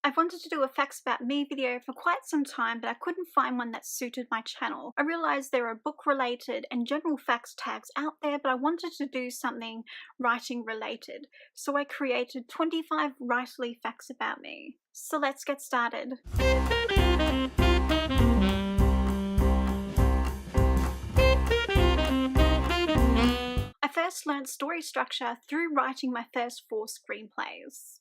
I've wanted to do a facts about me video for quite some time, but I couldn't find one that suited my channel. I realized there are book related and general facts tags out there, but I wanted to do something writing related. So I created 25 writerly facts about me. So let's get started. I first learned story structure through writing my first 4 screenplays.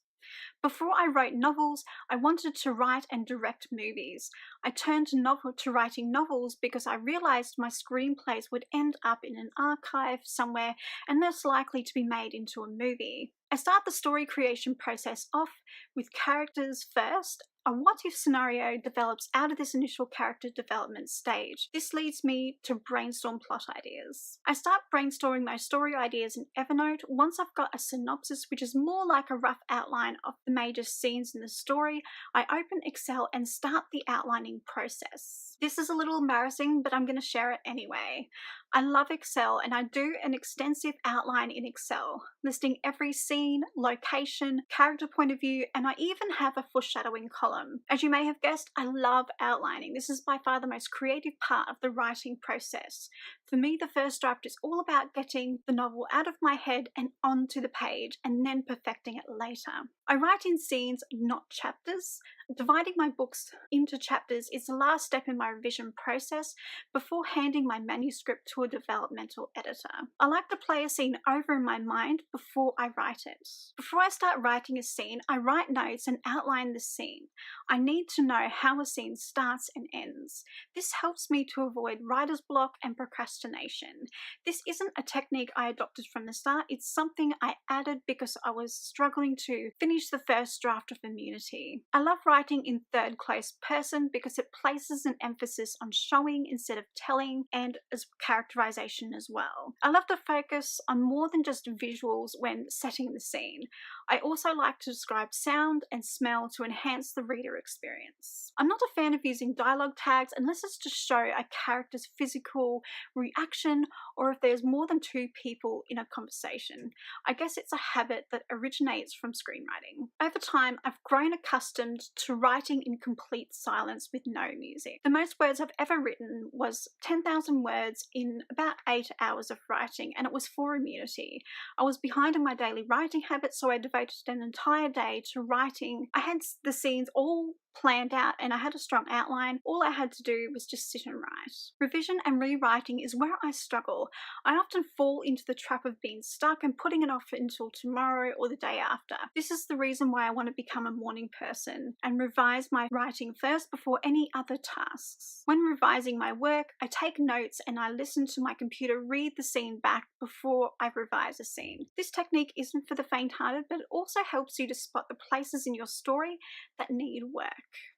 Before I wrote novels, I wanted to write and direct movies. I turned to writing novels because I realized my screenplays would end up in an archive somewhere and less likely to be made into a movie. I start the story creation process off with characters first. A what-if scenario develops out of this initial character development stage. This leads me to brainstorm plot ideas. I start brainstorming my story ideas in Evernote. Once I've got a synopsis, which is more like a rough outline of the major scenes in the story, I open Excel and start the outlining process. This is a little embarrassing, but I'm going to share it anyway. I love Excel and I do an extensive outline in Excel, listing every scene, location, character point of view, and I even have a foreshadowing column. As you may have guessed, I love outlining. This is by far the most creative part of the writing process. For me, the first draft is all about getting the novel out of my head and onto the page, and then perfecting it later. I write in scenes, not chapters. Dividing my books into chapters is the last step in my revision process before handing my manuscript to a developmental editor. I like to play a scene over in my mind before I write it. Before I start writing a scene, I write notes and outline the scene. I need to know how a scene starts and ends. This helps me to avoid writer's block and procrastination. This isn't a technique I adopted from the start, it's something I added because I was struggling to finish the first draft of Immunity. I love writing in third close person because it places an emphasis on showing instead of telling, and as characterization as well. I love to focus on more than just visuals when setting the scene. I also like to describe sound and smell to enhance the reader experience. I'm not a fan of using dialogue tags unless it's to show a character's physical reaction or if there's more than 2 people in a conversation. I guess it's a habit that originates from screenwriting. Over time, I've grown accustomed to writing in complete silence with no music. The most words I've ever written was 10,000 words in about 8 hours of writing, and it was for Immunity. I was behind in my daily writing habits, so I devoted an entire day to writing. I had the scenes all planned out and I had a strong outline. All I had to do was just sit and write. Revision and rewriting is where I struggle. I often fall into the trap of being stuck and putting it off until tomorrow or the day after. This is the reason why I want to become a morning person and revise my writing first before any other tasks. When revising my work, I take notes and I listen to my computer read the scene back before I revise a scene. This technique isn't for the faint-hearted, but it also helps you to spot the places in your story that need work.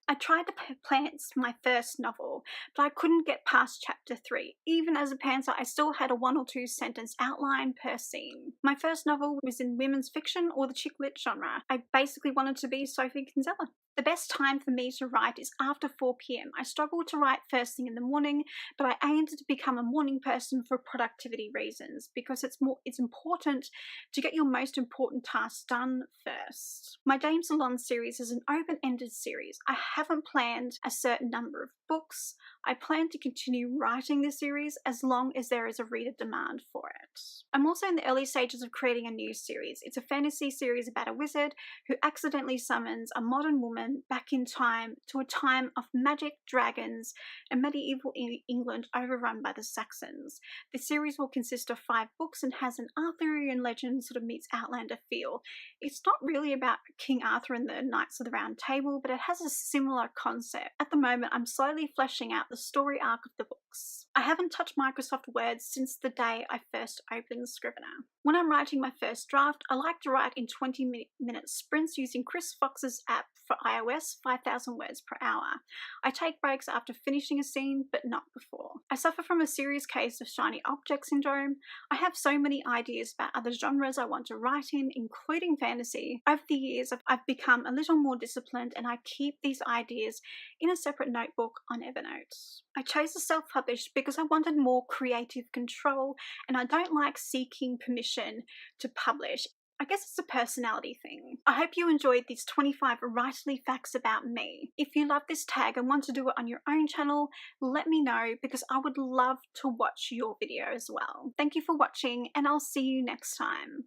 I tried to plant my first novel, but I couldn't get past chapter 3. Even as a pantser, I still had a 1 or 2 sentence outline per scene. My first novel was in women's fiction or the chick lit genre. I basically wanted to be Sophie Kinsella. The best time for me to write is after 4 p.m. I struggle to write first thing in the morning, but I aimed to become a morning person for productivity reasons because it's important to get your most important tasks done first. My James Lalonde series is an open-ended series. I haven't planned a certain number of books. I plan to continue writing this series as long as there is a reader demand for it. I'm also in the early stages of creating a new series. It's a fantasy series about a wizard who accidentally summons a modern woman back in time to a time of magic, dragons, and medieval England overrun by the Saxons. The series will consist of 5 books and has an Arthurian legend sort of meets Outlander feel. It's not really about King Arthur and the Knights of the Round Table, but it has a similar concept. At the moment, I'm slowly fleshing out the story arc of the books. I haven't touched Microsoft Word since the day I first opened Scrivener. When I'm writing my first draft, I like to write in 20-minute sprints using Chris Fox's app for iOS, 5,000 words per hour. I take breaks after finishing a scene, but not before. I suffer from a serious case of shiny object syndrome. I have so many ideas about other genres I want to write in, including fantasy. Over the years, I've become a little more disciplined and I keep these ideas in a separate notebook on Evernote. I chose to self-publish because I wanted more creative control and I don't like seeking permission to publish. I guess it's a personality thing. I hope you enjoyed these 25 writerly facts about me. If you love this tag and want to do it on your own channel, let me know because I would love to watch your video as well. Thank you for watching and I'll see you next time.